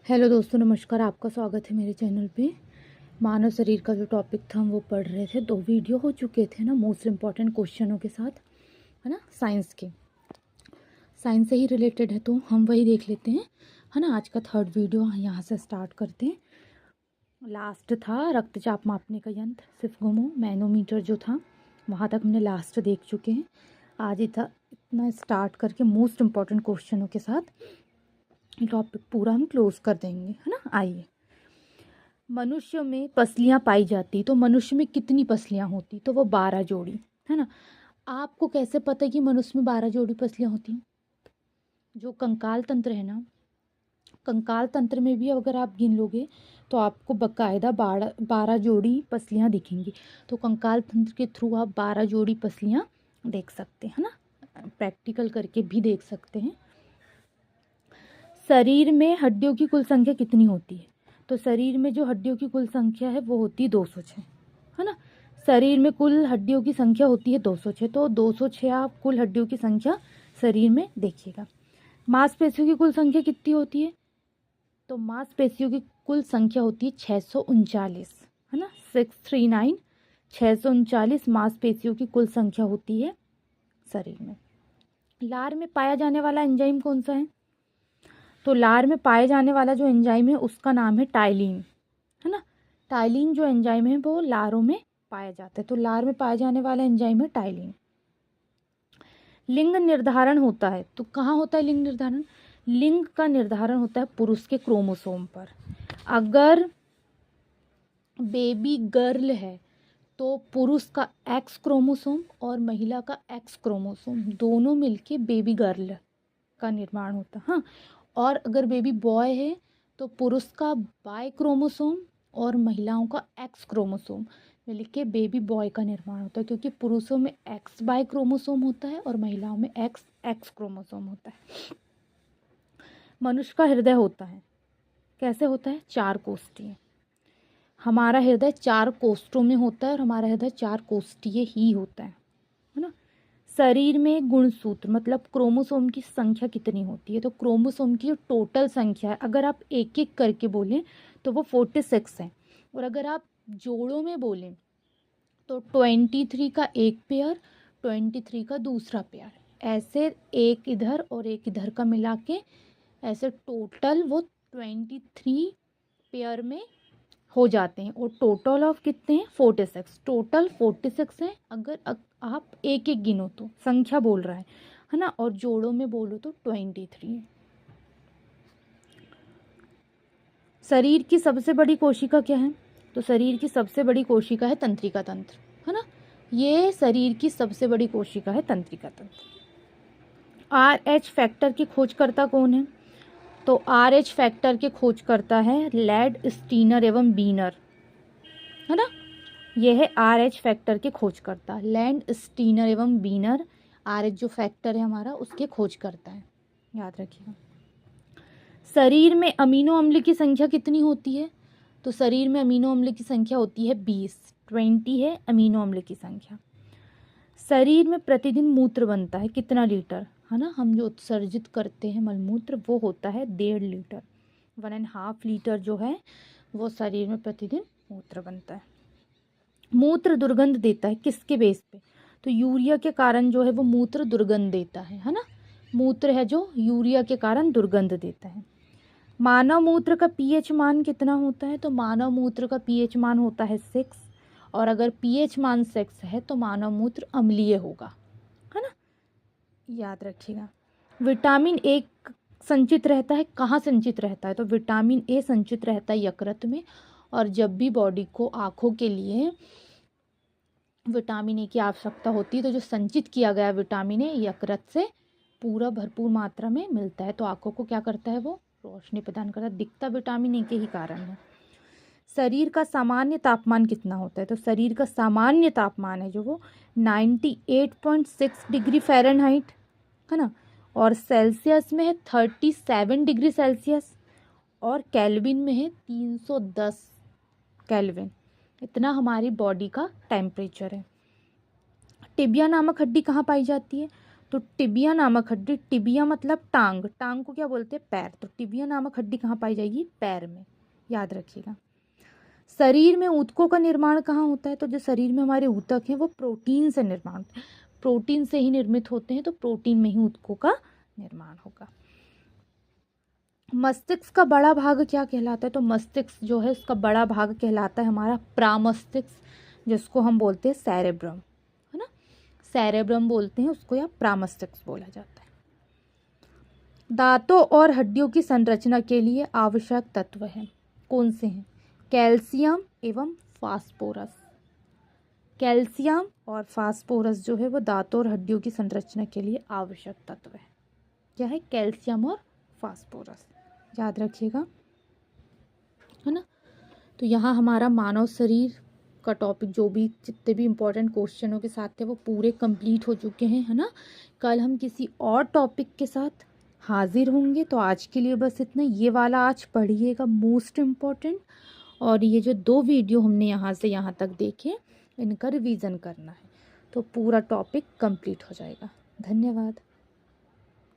Hello दोस्तों, नमस्कार। आपका स्वागत है मेरे चैनल पे। मानव शरीर का जो टॉपिक था हम वो पढ़ रहे थे। 2 वीडियो हो चुके थे ना, मोस्ट इम्पॉर्टेंट क्वेश्चनों के साथ, है ना, साइंस के। साइंस से ही रिलेटेड है तो हम वही देख लेते हैं, है ना। आज का 3rd वीडियो यहाँ से स्टार्ट करते हैं। लास्ट था रक्तचाप मापने का यंत्र, सिर्फ घूमो मैनोमीटर जो था वहाँ तक हमने लास्ट देख चुके हैं। आज इतना स्टार्ट करके मोस्ट इम्पॉर्टेंट क्वेश्चनों के साथ टॉपिक पूरा हम क्लोज कर देंगे, है ना। आइए, मनुष्य में पसलियाँ पाई जाती, तो मनुष्य में कितनी पसलियाँ होती? तो वो 12 जोड़ी, है ना। आपको कैसे पता है कि मनुष्य में 12 जोड़ी पसलियाँ होती हैं? जो कंकाल तंत्र है ना, कंकाल तंत्र में भी अगर आप गिन लोगे तो आपको बकायदा 12 जोड़ी पसलियाँ दिखेंगी। तो कंकाल तंत्र के थ्रू आप 12 जोड़ी पसलियाँ देख सकते हैं, है ना। प्रैक्टिकल करके भी देख सकते हैं। शरीर में हड्डियों की कुल संख्या कितनी होती है? तो शरीर में जो हड्डियों की कुल संख्या है वो होती है 206, है ना। शरीर में कुल हड्डियों की संख्या होती है 206, तो 206 आप कुल हड्डियों की संख्या शरीर में देखिएगा। मांसपेशियों की कुल संख्या कितनी होती है? तो मांसपेशियों की कुल संख्या होती है 639, है ना। 639, 639 मांसपेशियों की कुल संख्या होती है शरीर में। लार में पाया जाने वाला एंजाइम कौन सा है? तो लार में पाए जाने वाला जो एंजाइम है उसका नाम है टाइलिन, है ना। टाइलिन जो एंजाइम है वो लारों में पाया जाता है। तो लार में पाया जाने वाला एंजाइम है टाइलिन। लिंग निर्धारण होता है, तो कहाँ होता है लिंग निर्धारण? लिंग का निर्धारण होता है पुरुष के क्रोमोसोम पर। अगर बेबी गर्ल है तो पुरुष का एक्स क्रोमोसोम और महिला का एक्स क्रोमोसोम दोनों मिलके बेबी गर्ल का निर्माण होता है। हाँ, और अगर बेबी बॉय है तो पुरुष का बाय क्रोमोसोम और महिलाओं का एक्स क्रोमोसोम मिलके बेबी बॉय का निर्माण होता है, क्योंकि पुरुषों में एक्स बाय क्रोमोसोम होता है और महिलाओं में एक्स एक्स क्रोमोसोम होता है। मनुष्य का हृदय होता है, कैसे होता है? 4 कोष्ठीय। हमारा हृदय 4 कोष्ठों में होता है और हमारा हृदय 4 कोष्ठीय ही होता है ना। शरीर में गुणसूत्र मतलब क्रोमोसोम की संख्या कितनी होती है? तो क्रोमोसोम की जो टोटल संख्या है, अगर आप एक एक करके बोलें तो वो 46 है, और अगर आप जोड़ों में बोलें तो 23 का एक पेयर, 23 का दूसरा पेयर, ऐसे एक इधर और एक इधर का मिला के ऐसे टोटल वो 23 पेयर में हो जाते हैं। और टोटल ऑफ कितने हैं? 46, टोटल 46 है। अगर आप एक एक गिनो तो संख्या बोल रहा है ना, और जोड़ों में बोलो तो 23 है। शरीर की सबसे बड़ी कोशिका क्या है? तो शरीर की सबसे बड़ी कोशिका है तंत्रिका तंत्र, है ना। ये शरीर की सबसे बड़ी कोशिका है तंत्रिका तंत्र। RH फैक्टर की खोजकर्ता कौन है? तो RH फैक्टर के खोजकर्ता है लैड, स्टीनर एवं बीनर, है ना। यह है RH फैक्टर के खोजकर्ता, लैंड, स्टीनर एवं बीनर। RH जो फैक्टर है हमारा उसके खोजकर्ता है, याद रखिएगा। शरीर में अमीनो अम्ल की संख्या कितनी होती है? तो शरीर में अमीनो अम्ल की संख्या होती है 20 है अमीनो अम्ल की संख्या। शरीर में प्रतिदिन मूत्र बनता है कितना लीटर? है ना, हम जो उत्सर्जित करते हैं मलमूत्र वो होता है 1.5 लीटर। 1.5 लीटर जो है वो शरीर में प्रतिदिन मूत्र बनता है। मूत्र दुर्गंध देता है किसके बेस पे? तो यूरिया के कारण जो है वो मूत्र दुर्गंध देता है ना। मूत्र है जो यूरिया के कारण दुर्गंध देता है। मानव मूत्र का पीएच मान कितना होता है? तो मानव मूत्र का पीएच मान होता है 6, और अगर पीएच मान 6 है तो मानव मूत्र अम्लीय होगा, है ना, याद रखिएगा। विटामिन ए संचित रहता है, कहाँ संचित रहता है? तो विटामिन ए संचित रहता है यकृत में, और जब भी बॉडी को आँखों के लिए विटामिन ए की आवश्यकता होती है तो जो संचित किया गया विटामिन ए यकृत से पूरा भरपूर मात्रा में मिलता है, तो आँखों को क्या करता है? वो रोशनी प्रदान करता है, दिखता विटामिन ए के ही कारण है। शरीर का सामान्य तापमान कितना होता है? तो शरीर का सामान्य तापमान है जो वो 98.6 डिग्री फ़ारेनहाइट, है ना, और सेल्सियस में है 37 डिग्री सेल्सियस, और केल्विन में है 310 केल्विन। इतना हमारी बॉडी का टेम्परेचर है। टिबिया नामक हड्डी कहाँ पाई जाती है? तो टिबिया नामक हड्डी, टिबिया मतलब टांग, टांग को क्या बोलते हैं, पैर, तो टिबिया नामक हड्डी कहाँ पाई जाएगी, पैर में, याद रखिएगा। शरीर में ऊतकों का निर्माण कहाँ होता है, तो जो शरीर में हमारे ऊतक हैं वो प्रोटीन से निर्माण होते हैं, प्रोटीन से ही निर्मित होते हैं, तो प्रोटीन में ही ऊतकों का निर्माण होगा। मस्तिष्क का बड़ा भाग क्या कहलाता है, तो मस्तिष्क जो है उसका बड़ा भाग कहलाता है हमारा प्रामस्तिष्क, जिसको हम बोलते हैं सेरेब्रम, है ना, सेरेब्रम बोलते हैं उसको, या प्रामस्तिष्क बोला जाता है। दांतों और हड्डियों की संरचना के लिए आवश्यक तत्व हैं, कौन से हैं, कैल्शियम एवं फास्फोरस। कैल्शियम और फास्फोरस जो है वो दांतों और हड्डियों की संरचना के लिए आवश्यक तत्व है। क्या है, कैल्शियम और फास्फोरस, याद रखिएगा, है ना। तो यहाँ हमारा मानव शरीर का टॉपिक जो भी जितने भी इम्पोर्टेंट क्वेश्चनों के साथ थे वो पूरे कंप्लीट हो चुके हैं, है ना। कल हम किसी और टॉपिक के साथ हाजिर होंगे। तो आज के लिए बस इतना, ये वाला आज पढ़िएगा, मोस्ट इम्पॉर्टेंट, और ये जो 2 वीडियो हमने यहाँ से यहाँ तक देखे इनका रिवीजन करना है, तो पूरा टॉपिक कंप्लीट हो जाएगा। धन्यवाद।